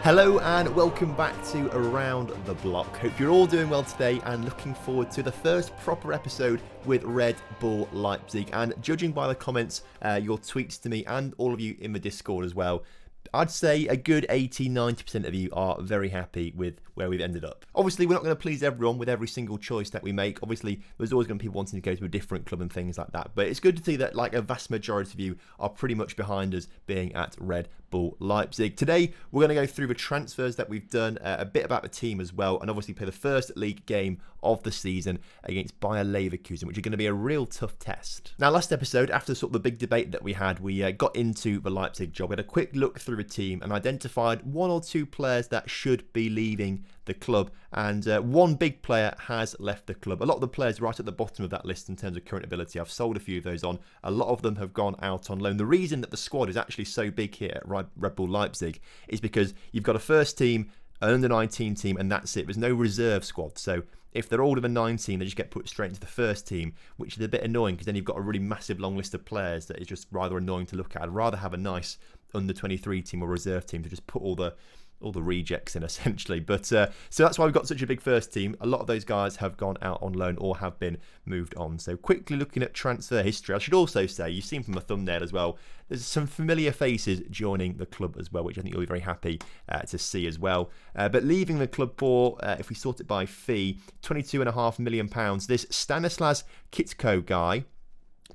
Hello and welcome back to Around the Block. Hope you're all doing well today and looking forward to the first proper episode with Red Bull Leipzig. And judging by the comments, your tweets to me and all of you in the Discord as well, I'd say a good 80-90% of you are very happy with where we've ended up. Obviously, we're not going to please everyone with every single choice that we make. Obviously, there's always going to be people wanting to go to a different club and things like that. But it's good to see that like a vast majority of you are pretty much behind us being at Red Bull Leipzig. Today, we're going to go through the transfers that we've done, a bit about the team as well, and obviously play the first league game of the season against Bayer Leverkusen, which is going to be a real tough test. Now, last episode, after sort of the big debate that we had, we got into the Leipzig job. We had a quick look through the team and identified one or two players that should be leaving the club, and one big player has left the club. A lot of the players right at the bottom of that list in terms of current ability, I've sold a few of those on. A lot of them have gone out on loan. The reason that the squad is actually so big here at Red Bull Leipzig is because you've got a first team, an under-19 team, and that's it. There's no reserve squad, so if they're older than 19, they just get put straight into the first team, which is a bit annoying because then you've got a really massive long list of players that is just rather annoying to look at. I'd rather have a nice under-23 team or reserve team to just put all the rejects in, essentially. But so that's why we've got such a big first team. A lot of those guys have gone out on loan or have been moved on. So quickly looking at transfer history, I should also say, you've seen from the thumbnail as well, there's some familiar faces joining the club as well, which I think you'll be very happy to see as well. But leaving the club for, if we sort it by fee, £22.5 million, this Stanislas Kitko guy.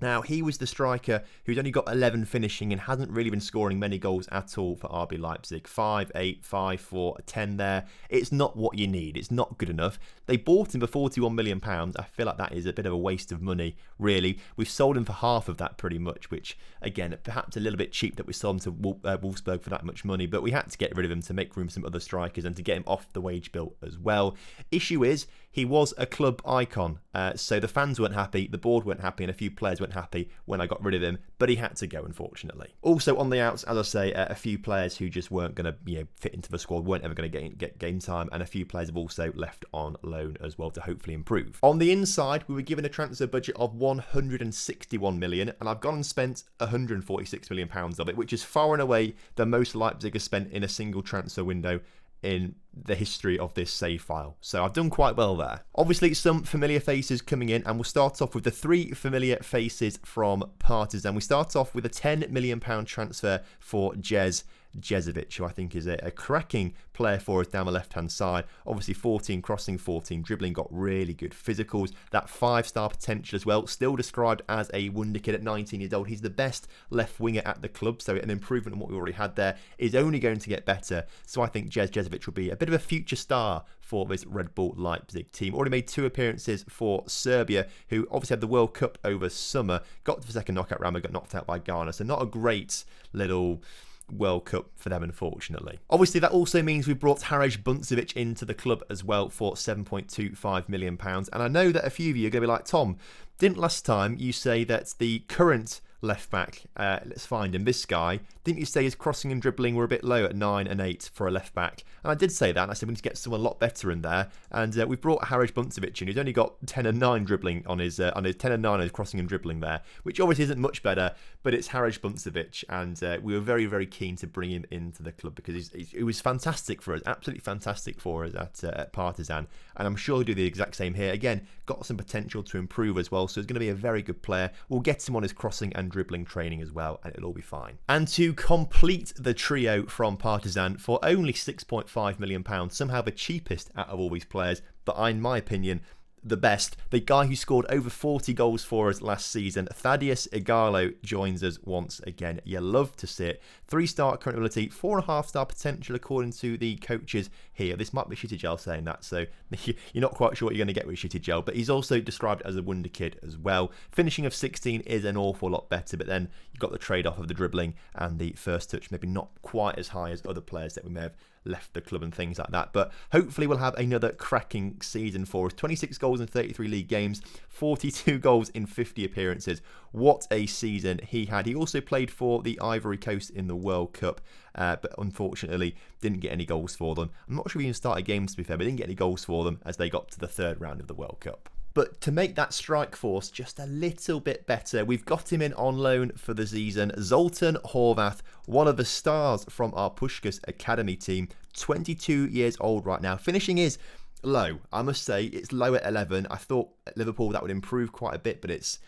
Now, he was the striker who's only got 11 finishing and hasn't really been scoring many goals at all for RB Leipzig. 5, 8, 5, 4, 10 there. It's not what you need. It's not good enough. They bought him for £41 million. I feel like that is a bit of a waste of money, really. We've sold him for half of that pretty much, which, again, perhaps a little bit cheap that we sold him to Wolfsburg for that much money, but we had to get rid of him to make room for some other strikers and to get him off the wage bill as well. Issue is, he was a club icon, so the fans weren't happy, the board weren't happy, and a few players weren't happy when I got rid of him, but he had to go, unfortunately. Also on the outs, as I say, a few players who just weren't going to fit into the squad, weren't ever going to get game time, and a few players have also left on loan as well to hopefully improve. On the inside, we were given a transfer budget of 161 million, and I've gone and spent 146 million pounds of it, which is far and away the most Leipzig has spent in a single transfer window in the history of this save file. So I've done quite well there. Obviously, some familiar faces coming in, and we'll start off with the three familiar faces from Partizan. We start off with a £10 million transfer for Jezovic, who I think is a cracking player for us down the left-hand side. Obviously 14 crossing, 14 dribbling, got really good physicals. That 5-star potential as well, still described as a wonder kid at 19 years old. He's the best left winger at the club, so an improvement on what we already had there is only going to get better. So I think Jezovic will be a bit of a future star for this Red Bull Leipzig team. Already made 2 appearances for Serbia, who obviously had the World Cup over summer, got to the second knockout round but got knocked out by Ghana, so not a great little World Cup for them, unfortunately. Obviously, that also means we brought Harej Buncevic into the club as well for £7.25 million. And I know that a few of you are going to be like, Tom, didn't last time you say that the current left back, let's find him, this guy, didn't you say his crossing and dribbling were a bit low at 9 and 8 for a left back? And I did say that, and I said we need to get someone a lot better in there, and we've brought Harej Buncevic in, who's only got 10 and 9 dribbling on his 10 and 9 on his crossing and dribbling there, which obviously isn't much better, but it's Harej Buncevic, and we were very, very keen to bring him into the club because he was fantastic for us, absolutely fantastic for us at Partizan, and I'm sure he'll do the exact same here. Again, got some potential to improve as well, so he's going to be a very good player. We'll get him on his crossing and dribbling training as well, and it'll all be fine. And to complete the trio from Partizan for only £6.5 million, somehow the cheapest out of all these players, but in my opinion, the best. The guy who scored over 40 goals for us last season, Thaddeus Gallo, joins us once again. You love to see it. 3-star current ability, 4.5-star potential according to the coaches here. This might be Shitty Gel saying that, so you're not quite sure what you're going to get with Shitty Gel, but he's also described as a wonder kid as well. Finishing of 16 is an awful lot better, but then you've got the trade-off of the dribbling and the first touch, maybe not quite as high as other players that we may have left the club and things like that, but hopefully we'll have another cracking season for us. 26 goals in 33 league games, 42 goals in 50 appearances. What a season he had. He also played for the Ivory Coast in the World Cup, but unfortunately didn't get any goals for them. I'm not sure if he even started games, to be fair, but didn't get any goals for them as they got to the 3rd round of the World Cup. But to make that strike force just a little bit better, we've got him in on loan for the season. Zoltan Horvath, one of the stars from our Puskas Academy team, 22 years old right now. Finishing is low, I must say. It's low at 11. I thought at Liverpool that would improve quite a bit, but it's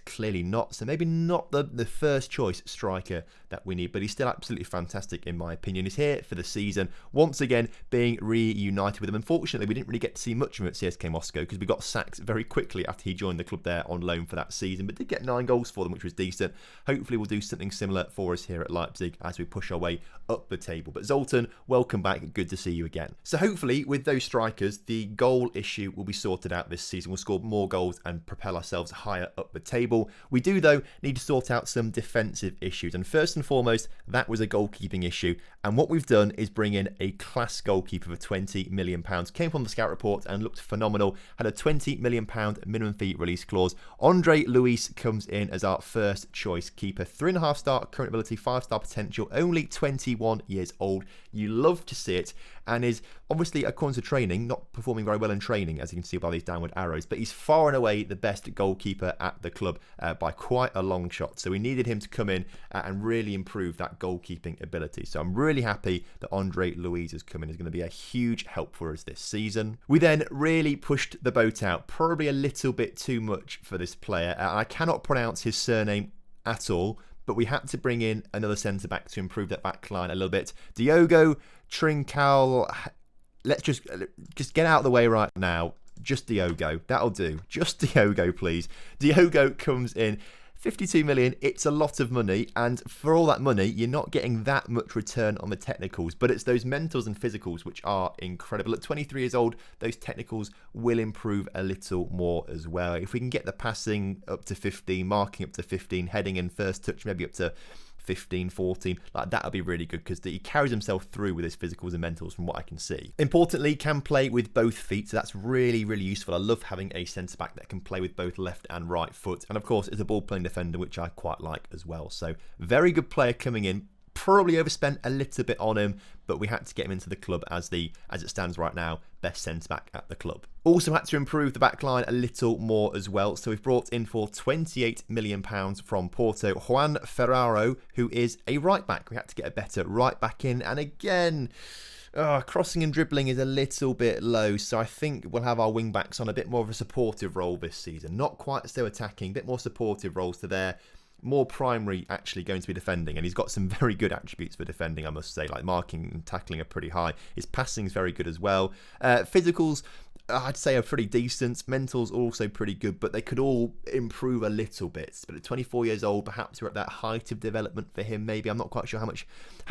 clearly not. So maybe not the first choice striker that we need, but he's still absolutely fantastic in my opinion. He's here for the season, once again being reunited with him. Unfortunately, we didn't really get to see much of him at CSKA Moscow because we got sacked very quickly after he joined the club there on loan for that season, but did get 9 goals for them, which was decent. Hopefully we'll do something similar for us here at Leipzig as we push our way up the table. But Zoltan, welcome back. Good to see you again. So hopefully with those strikers, the goal issue will be sorted out this season. We'll score more goals and propel ourselves higher up the table. We do, though, need to sort out some defensive issues. And first and foremost, that was a goalkeeping issue. And what we've done is bring in a class goalkeeper for £20 million. Came from the scout report and looked phenomenal. Had a £20 million minimum fee release clause. Andre Luis comes in as our first choice keeper. 3.5 star current ability, 5-star potential. Only 21 years old. You love to see it. And is obviously, according to training, not performing very well in training, as you can see by these downward arrows. But he's far and away the best goalkeeper at the club by quite a long shot. So we needed him to come in and really improve that goalkeeping ability. So I'm really happy that Andre Luis has come in. He's going to be a huge help for us this season. We then really pushed the boat out, probably a little bit too much for this player. I cannot pronounce his surname at all, but we had to bring in another centre-back to improve that back line a little bit. Diogo Trincal, let's just get out of the way right now. Just Diogo, that'll do. Just Diogo, please. Diogo comes in, 52 million, it's a lot of money, and for all that money, you're not getting that much return on the technicals, but it's those mentals and physicals which are incredible. At 23 years old, those technicals will improve a little more as well. If we can get the passing up to 15, marking up to 15, heading in first touch maybe up to 15, 14, like that'll be really good because he carries himself through with his physicals and mentals from what I can see. Importantly, can play with both feet, so that's really, really useful. I love having a centre-back that can play with both left and right foot, and of course is a ball-playing defender, which I quite like as well. So very good player coming in. Probably overspent a little bit on him, but we had to get him into the club as it stands right now, best centre-back at the club. Also had to improve the back line a little more as well, so we've brought in for £28 million from Porto Juan Ferraro, who is a right-back. We had to get a better right-back in, and again, crossing and dribbling is a little bit low, so I think we'll have our wing-backs on a bit more of a supportive role this season. Not quite so attacking, a bit more supportive roles to their more primary actually going to be defending, and he's got some very good attributes for defending, I must say, like marking and tackling are pretty high. His passing is very good as well. Physicals, I'd say, are pretty decent. Mentals also pretty good, but they could all improve a little bit. But at 24 years old, perhaps we're at that height of development for him. Maybe I'm not quite sure how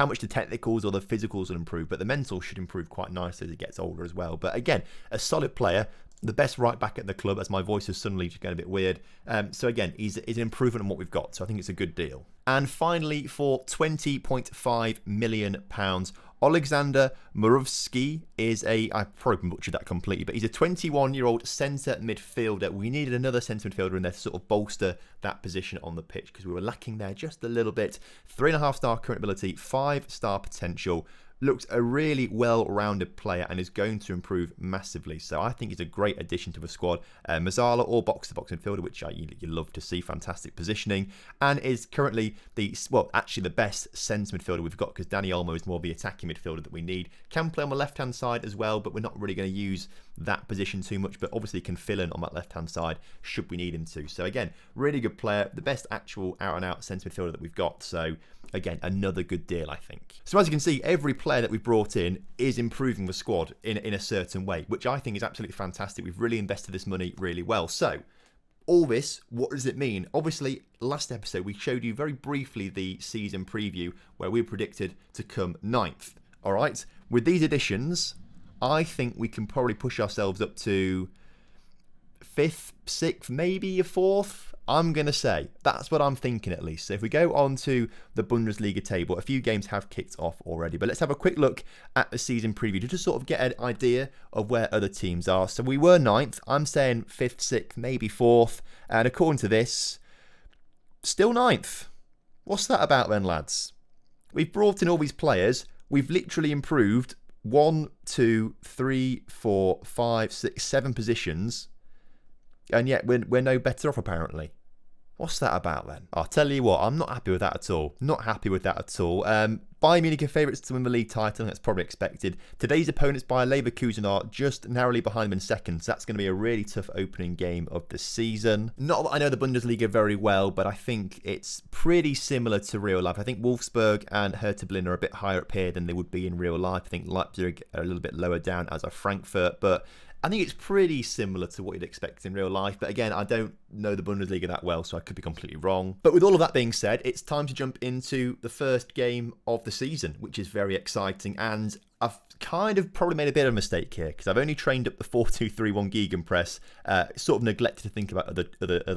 much the technicals or the physicals will improve, but the mentals should improve quite nicely as he gets older as well. But again, a solid player. The best right back at the club, as my voice is suddenly just getting a bit weird. So again, he's an improvement on what we've got. So I think it's a good deal. And finally, for £20.5 million, Alexander Moravsky is I probably butchered that completely, but he's a 21-year-old centre midfielder. We needed another centre midfielder in there to sort of bolster that position on the pitch because we were lacking there just a little bit. 3.5 star current ability, 5-star potential. Looks a really well-rounded player and is going to improve massively. So I think he's a great addition to the squad. Mazzala or box-to-box midfielder, which you love to see. Fantastic positioning. And is currently the best centre midfielder we've got because Danny Olmo is more of the attacking midfielder that we need. Can play on the left-hand side as well, but we're not really going to use that position too much, but obviously can fill in on that left-hand side should we need him to. So again, really good player. The best actual out-and-out centre midfielder that we've got. So again, another good deal, I think. So as you can see, every player that we've brought in is improving the squad in a certain way, which I think is absolutely fantastic. We've really invested this money really well. So all this, what does it mean? Obviously, last episode, we showed you very briefly the season preview where we predicted to come 9th. All right. With these additions, I think we can probably push ourselves up to 5th, 6th, maybe a 4th. I'm going to say that's what I'm thinking at least. So if we go on to the Bundesliga table, a few games have kicked off already, but let's have a quick look at the season preview to just sort of get an idea of where other teams are. So we were 9th. I'm saying 5th, 6th, maybe 4th. And according to this, still 9th. What's that about then, lads? We've brought in all these players. We've literally improved 1, 2, 3, 4, 5, 6, 7 positions. And yet we're no better off apparently. What's that about then? I'll tell you what, I'm not happy with that at all. Not happy with that at all. Bayern Munich are favourites to win the league title, that's probably expected. Today's opponents, Bayer Leverkusen, are just narrowly behind them in second, so that's going to be a really tough opening game of the season. Not that I know the Bundesliga very well, but I think it's pretty similar to real life. I think Wolfsburg and Hertha Berlin are a bit higher up here than they would be in real life. I think Leipzig are a little bit lower down, as are Frankfurt, but I think it's pretty similar to what you'd expect in real life. But again, I don't know the Bundesliga that well, so I could be completely wrong. But with all of that being said, it's time to jump into the first game of the season, which is very exciting. And I've kind of probably made a bit of a mistake here because I've only trained up the 4-2-3-1 Gegenpress, sort of neglected to think about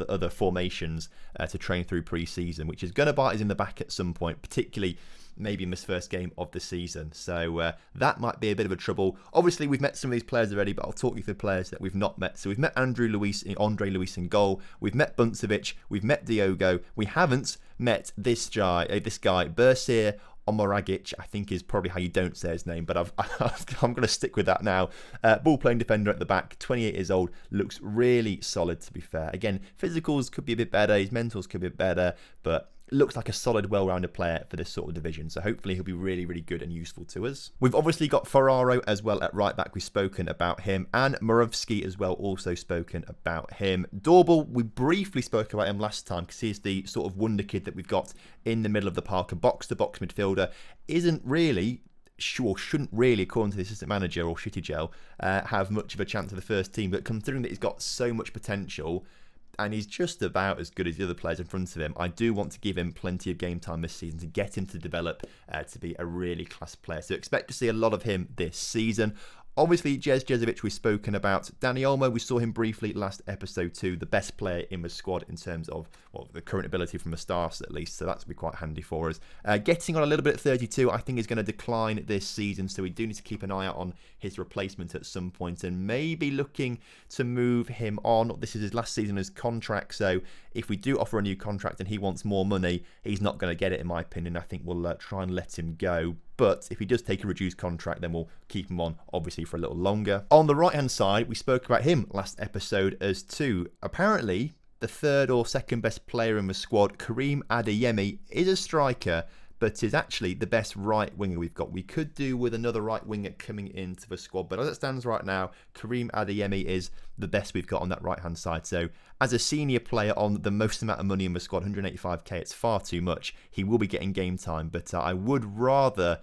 other formations to train through pre-season, which is going to bite us in the back at some point, particularly maybe in this first game of the season. So that might be a bit of a trouble. Obviously, we've met some of these players already, but I'll talk you through players that we've not met. So we've met Andre Luis in goal. We've met Buncevic. We've met Diogo. We haven't met this guy, Bersir Omoragic, I think is probably how you don't say his name, but I'm going to stick with that now. Ball-playing defender at the back, 28 years old, looks really solid, to be fair. Again, physicals could be a bit better, his mentals could be a bit better, but looks like a solid, well-rounded player for this sort of division. So hopefully he'll be really, really good and useful to us. We've obviously got Ferraro as well at right back. We've spoken about him. And Moravsky as well, also spoken about him. Dorbel, we briefly spoke about him last time because he's the sort of wonder kid that we've got in the middle of the park. A box-to-box midfielder. Isn't really, sure, shouldn't really, according to the assistant manager or Shitty Gel, have much of a chance of the first team. But considering that he's got so much potential, and he's just about as good as the other players in front of him, I do want to give him plenty of game time this season to get him to develop to be a really class player. So expect to see a lot of him this season. Obviously, Jezovic we've spoken about. Danny Olmo, we saw him briefly last episode too. The best player in the squad in terms of, well, the current ability from the stars at least. So that's going to be quite handy for us. Getting on a little bit at 32, I think is going to decline this season. So we do need to keep an eye out on his replacement at some point and maybe looking to move him on. This is his last season as contract. So if we do offer a new contract and he wants more money, he's not going to get it, in my opinion. I think we'll try and let him go. But if he does take a reduced contract, then we'll keep him on, obviously, for a little longer. On the right-hand side, we spoke about him last episode as too. Apparently, the third or second best player in the squad, Karim Adeyemi, is a striker, but is actually the best right winger we've got. We could do with another right winger coming into the squad, but as it stands right now, Karim Adeyemi is the best we've got on that right-hand side. So as a senior player on the most amount of money in the squad, 185k, it's far too much. He will be getting game time, but I would rather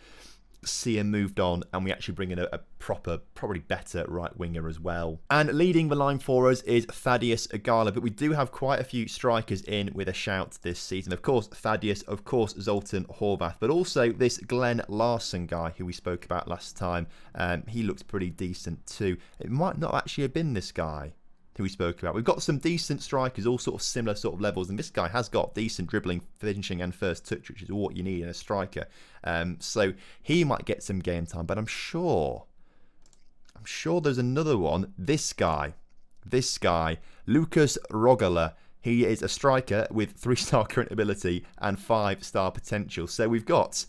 see him moved on and we actually bring in a proper, probably better right winger as well. And leading the line for us is Thaddeus Gallo, but we do have quite a few strikers in with a shout this season. Of course, Thaddeus, of course, Zoltan Horvath, but also this Glenn Larson guy who we spoke about last time. He looks pretty decent too. It might not actually have been this guy who we spoke about. We've got some decent strikers, all sort of similar sort of levels, and this guy has got decent dribbling, finishing and first touch, which is what you need in a striker. So he might get some game time, but I'm sure there's another one. This guy, Lucas Rogala. He is a striker with 3-star current ability and 5-star potential. So we've got,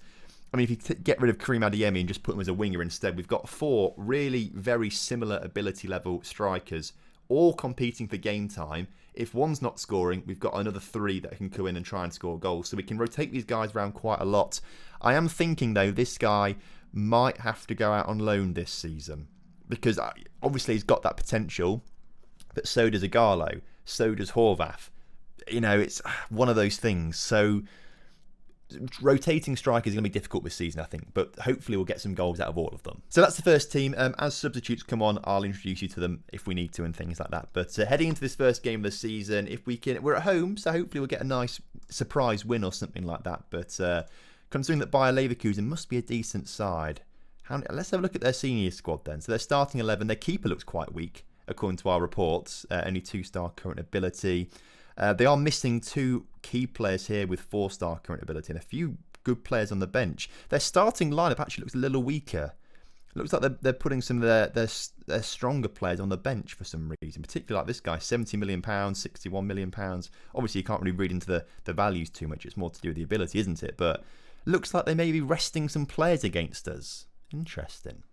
I mean, if you get rid of Karim Adeyemi and just put him as a winger instead, we've got 4 really very similar ability level strikers, all competing for game time. If one's not scoring, we've got another 3 that can go in and try and score goals. So we can rotate these guys around quite a lot. I am thinking, though, this guy might have to go out on loan this season because obviously he's got that potential, but so does Gallo, so does Horvath. You know, it's one of those things. So rotating strikers is going to be difficult this season, I think, but hopefully we'll get some goals out of all of them. So that's the first team. As substitutes come on, I'll introduce you to them if we need to and things like that. But heading into this first game of the season, if we can, we're at home, so hopefully we'll get a nice surprise win or something like that. But considering that Bayer Leverkusen must be a decent side, let's have a look at their senior squad then. So their starting 11, their keeper looks quite weak, according to our reports. Only 2-star current ability. They are missing 2 key players here with 4-star current ability and a few good players on the bench. Their starting lineup actually looks a little weaker. It looks like they're putting some of their stronger players on the bench for some reason, particularly like this guy, £70 million, £61 million. Obviously, you can't really read into the values too much. It's more to do with the ability, isn't it? But looks like they may be resting some players against us. Interesting.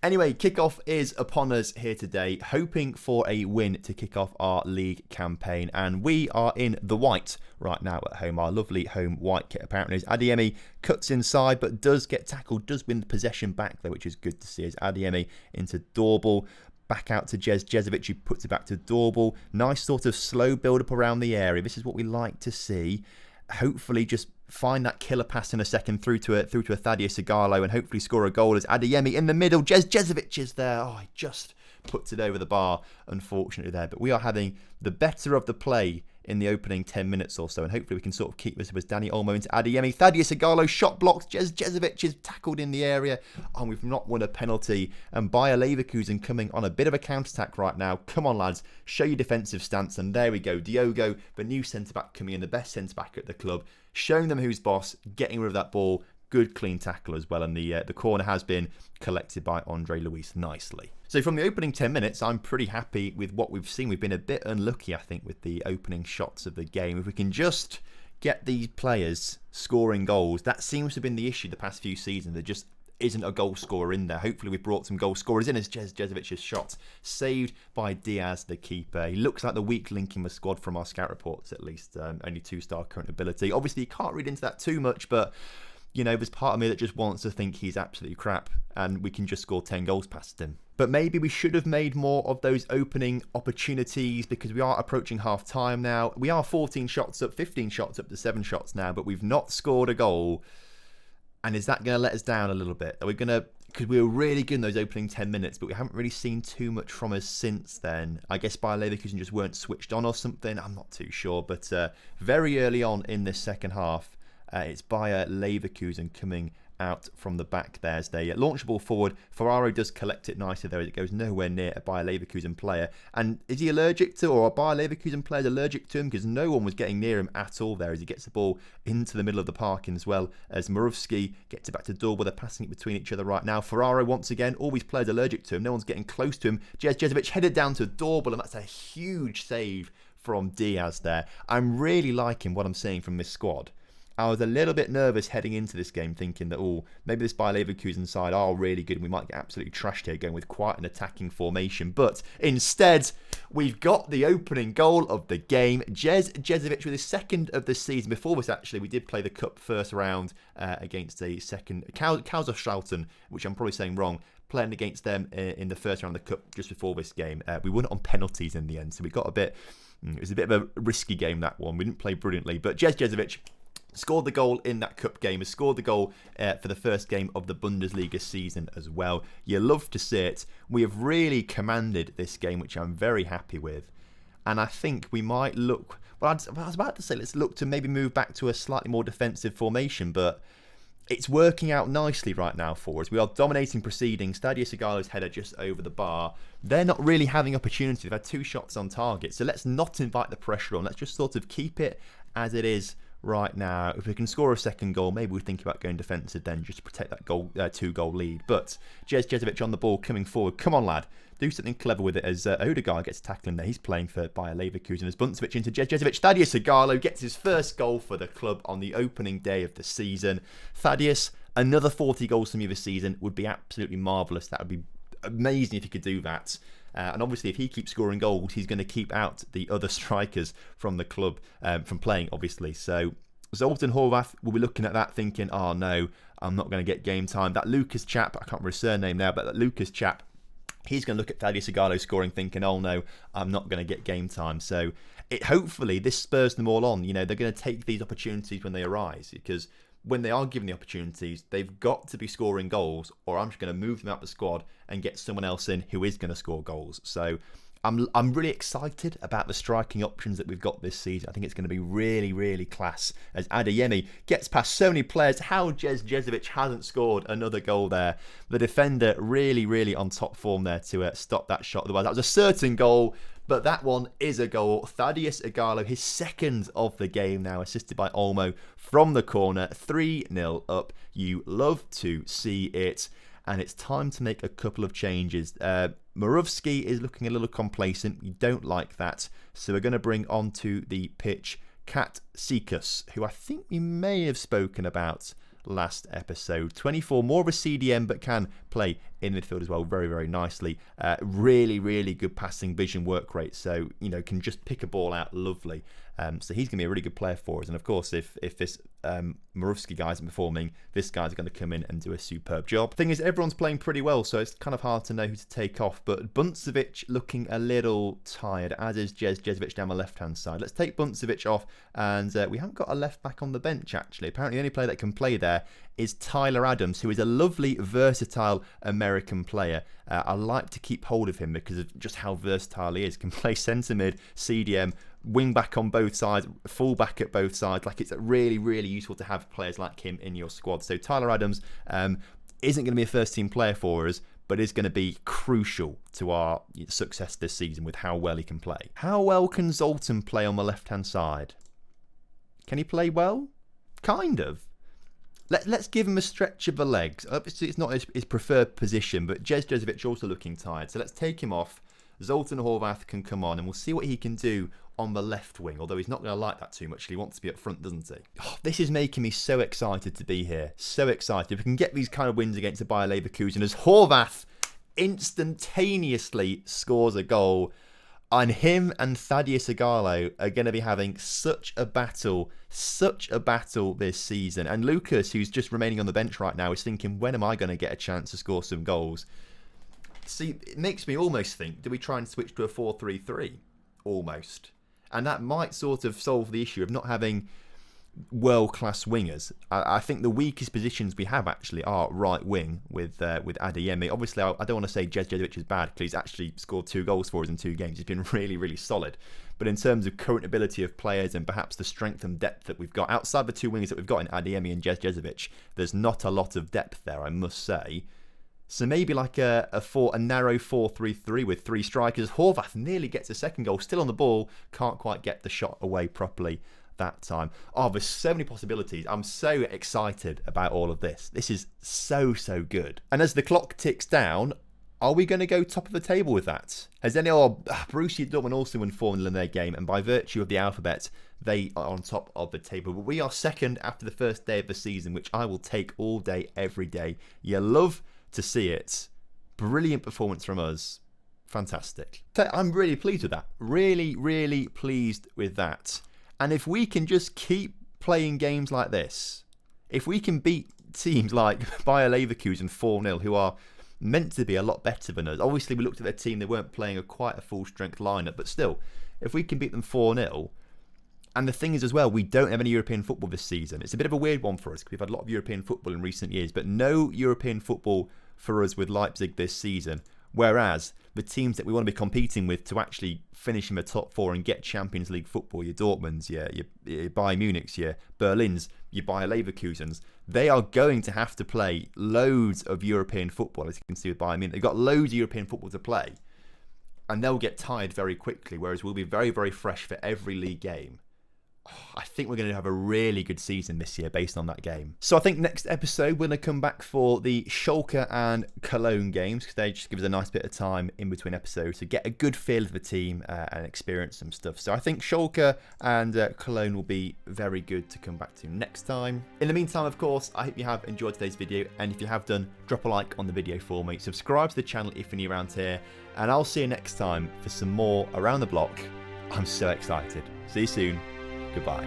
Anyway, kickoff is upon us here today, hoping for a win to kick off our league campaign. And we are in the white right now at home, our lovely home white kit apparently. As Adeyemi cuts inside but does get tackled, does win the possession back there, which is good to see. As Adeyemi into Doorbal, back out to Jezovic, who puts it back to Doorbal. Nice sort of slow build-up around the area. This is what we like to see. Hopefully just find that killer pass in a second through to a Thaddeus Gallo and hopefully score a goal as Adeyemi in the middle. Jezovic is there. Oh, he just puts it over the bar, unfortunately there. But we are having the better of the play in the opening 10 minutes or so, and hopefully we can sort of keep this with Danny Olmo into Adeyemi. Thaddeus Gallo shot blocked. Jezovic is tackled in the area, and we've not won a penalty. And Bayer Leverkusen coming on a bit of a counter-attack right now. Come on, lads, show your defensive stance. And there we go, Diogo, the new centre-back coming in, the best centre-back at the club, showing them who's boss, getting rid of that ball. Good clean tackle as well, and the corner has been collected by Andre Luis nicely. So from the opening 10 minutes, I'm pretty happy with what we've seen. We've been a bit unlucky, I think, with the opening shots of the game. If we can just get these players scoring goals, that seems to have been the issue the past few seasons. There just isn't a goal scorer in there. Hopefully we've brought some goal scorers in as Jezovic's shot saved by Diaz, the keeper. He looks like the weak link in the squad from our scout reports, at least. Only 2-star current ability. Obviously, you can't read into that too much, but you know, there's part of me that just wants to think he's absolutely crap and we can just score 10 goals past him. But maybe we should have made more of those opening opportunities because we are approaching half time now. We are 14 shots up, 15 shots up to 7 shots now, but we've not scored a goal. And is that going to let us down a little bit? Are we going to, because we were really good in those opening 10 minutes, but we haven't really seen too much from us since then. I guess Bayer Leverkusen just weren't switched on or something. I'm not too sure. But very early on in this second half, it's Bayer Leverkusen coming out from the back there as they launch the ball forward. Ferraro does collect it nicely there as it goes nowhere near a Bayer Leverkusen player. And is he allergic to, or are Bayer Leverkusen players allergic to him? Because no one was getting near him at all there as he gets the ball into the middle of the parking as well as Moravsky gets it back to Doorbal. They're passing it between each other right now. Ferraro once again, all these players allergic to him. No one's getting close to him. Jezovic headed down to Doorbal and that's a huge save from Diaz there. I'm really liking what I'm seeing from this squad. I was a little bit nervous heading into this game thinking that, maybe this Bayer Leverkusen side are really good and we might get absolutely trashed here going with quite an attacking formation. But instead, we've got the opening goal of the game. Jezovic with his second of the season. Before this, actually, we did play the Cup first round against a second, Kaiserslautern, which I'm probably saying wrong, playing against them in the first round of the Cup just before this game. We won it on penalties in the end, so we got it was a bit of a risky game, that one. We didn't play brilliantly, but Jezovic scored the goal in that cup game, has scored the goal for the first game of the Bundesliga season as well. You love to see it. We have really commanded this game, which I'm very happy with. And I think we might look, well, I was about to say, let's look to maybe move back to a slightly more defensive formation, but it's working out nicely right now for us. We are dominating proceedings. Thaddeus Gallo's header just over the bar. They're not really having opportunity. They've had 2 shots on target. So let's not invite the pressure on. Let's just sort of keep it as it is right now. If we can score a second goal, maybe we think about going defensive then just to protect that goal, 2-goal lead. But Jezovic on the ball coming forward. Come on, lad. Do something clever with it as Odegaard gets tackling there. He's playing for Bayer Leverkusen as Buncevic into Jezovic. Thaddeus Gallo gets his first goal for the club on the opening day of the season. Thaddeus, another 40 goals from you this season would be absolutely marvellous. That would be amazing if he could do that. And obviously, if he keeps scoring goals, he's going to keep out the other strikers from the club from playing, obviously. So Zoltan Horvath will be looking at that thinking, oh no, I'm not going to get game time. That Lucas chap, I can't remember his surname now, but that Lucas chap, he's going to look at Thaddeus Gallo scoring thinking, oh no, I'm not going to get game time. So hopefully this spurs them all on. You know, they're going to take these opportunities when they arise because when they are given the opportunities, they've got to be scoring goals or I'm just going to move them out the squad and get someone else in who is going to score goals. So I'm really excited about the striking options that we've got this season. I think it's going to be really, really class as Adeyemi gets past so many players. How Jezovic hasn't scored another goal there. The defender really, really on top form there to stop that shot. Otherwise, that was a certain goal. But that one is a goal. Thaddeus Gallo, his second of the game now, assisted by Olmo from the corner. 3-0 up. You love to see it. And it's time to make a couple of changes. Moravsky is looking a little complacent. You don't like that. So we're going to bring onto the pitch Puskas, who I think we may have spoken about last episode. 24, more of a CDM, but can play in midfield as well, very, very nicely. Really, really good passing vision work rate. So, can just pick a ball out lovely. So he's going to be a really good player for us. And of course, if this Moravsky guy isn't performing, this guy's going to come in and do a superb job. Thing is, everyone's playing pretty well, so it's kind of hard to know who to take off. But Buncevic looking a little tired, as is Jezovic down the left-hand side. Let's take Buncevic off, and we haven't got a left-back on the bench, actually. Apparently, the only player that can play there is Tyler Adams, who is a lovely, versatile American player. I like to keep hold of him because of just how versatile he is. Can play centre mid, CDM, wing back on both sides, full back at both sides. Like, it's really, really useful to have players like him in your squad. So Tyler Adams isn't going to be a first team player for us, but is going to be crucial to our success this season with how well he can play. How well can Zoltan play on the left hand side? Can he play well? Kind of. Let's give him a stretch of the legs. Obviously, it's not his preferred position, but Jezovic also looking tired. So let's take him off. Zoltan Horvath can come on, and we'll see what he can do on the left wing, although he's not going to like that too much. He wants to be up front, doesn't he? Oh, this is making me so excited to be here. So excited. If we can get these kind of wins against the Bayer Leverkusen, as Horvath instantaneously scores a goal, and him and Thaddeus Gallo are going to be having such a battle this season. And Lucas, who's just remaining on the bench right now, is thinking, when am I going to get a chance to score some goals? See, it makes me almost think, do we try and switch to a 4-3-3? Almost. And that might sort of solve the issue of not having world-class wingers. I think the weakest positions we have actually are right wing with Adeyemi. Obviously, I don't want to say Jezovic is bad because he's actually scored 2 goals for us in 2 games. He's been really, really solid. But in terms of current ability of players and perhaps the strength and depth that we've got, outside the 2 wingers that we've got in Adeyemi and Jezovic, there's not a lot of depth there, I must say. So maybe like a narrow 4-3-3 with 3 strikers. Horvath nearly gets a second goal, still on the ball, can't quite get the shot away properly that time. Oh, there's so many possibilities. I'm so excited about all of this. This is so, so good. And as the clock ticks down, are we going to go top of the table with that? Has Borussia Dortmund also won 4-0 in their game, and by virtue of the alphabet, they are on top of the table. But we are second after the first day of the season, which I will take all day, every day. You love to see it. Brilliant performance from us. Fantastic. I'm really pleased with that. Really, really pleased with that. And if we can just keep playing games like this, if we can beat teams like Bayer Leverkusen 4-0, who are meant to be a lot better than us. Obviously, we looked at their team, they weren't playing quite a full-strength lineup, but still, if we can beat them 4-0, and the thing is as well, we don't have any European football this season. It's a bit of a weird one for us, because we've had a lot of European football in recent years, but no European football for us with Leipzig this season. Whereas the teams that we want to be competing with to actually finish in the top 4 and get Champions League football, your Dortmunds, your Bayern Munichs, your Berlins, your Bayer Leverkusens, they are going to have to play loads of European football, as you can see with Bayern Munich. They've got loads of European football to play, and they'll get tired very quickly, whereas we'll be very, very fresh for every league game. I think we're going to have a really good season this year based on that game. So I think next episode we're going to come back for the Schalke and Cologne games, because they just give us a nice bit of time in between episodes to get a good feel of the team and experience some stuff. So I think Schalke and Cologne will be very good to come back to next time. In the meantime, of course, I hope you have enjoyed today's video, and if you have done, drop a like on the video for me. Subscribe to the channel if you're new around here, and I'll see you next time for some more Around the Block. I'm so excited. See you soon. Goodbye.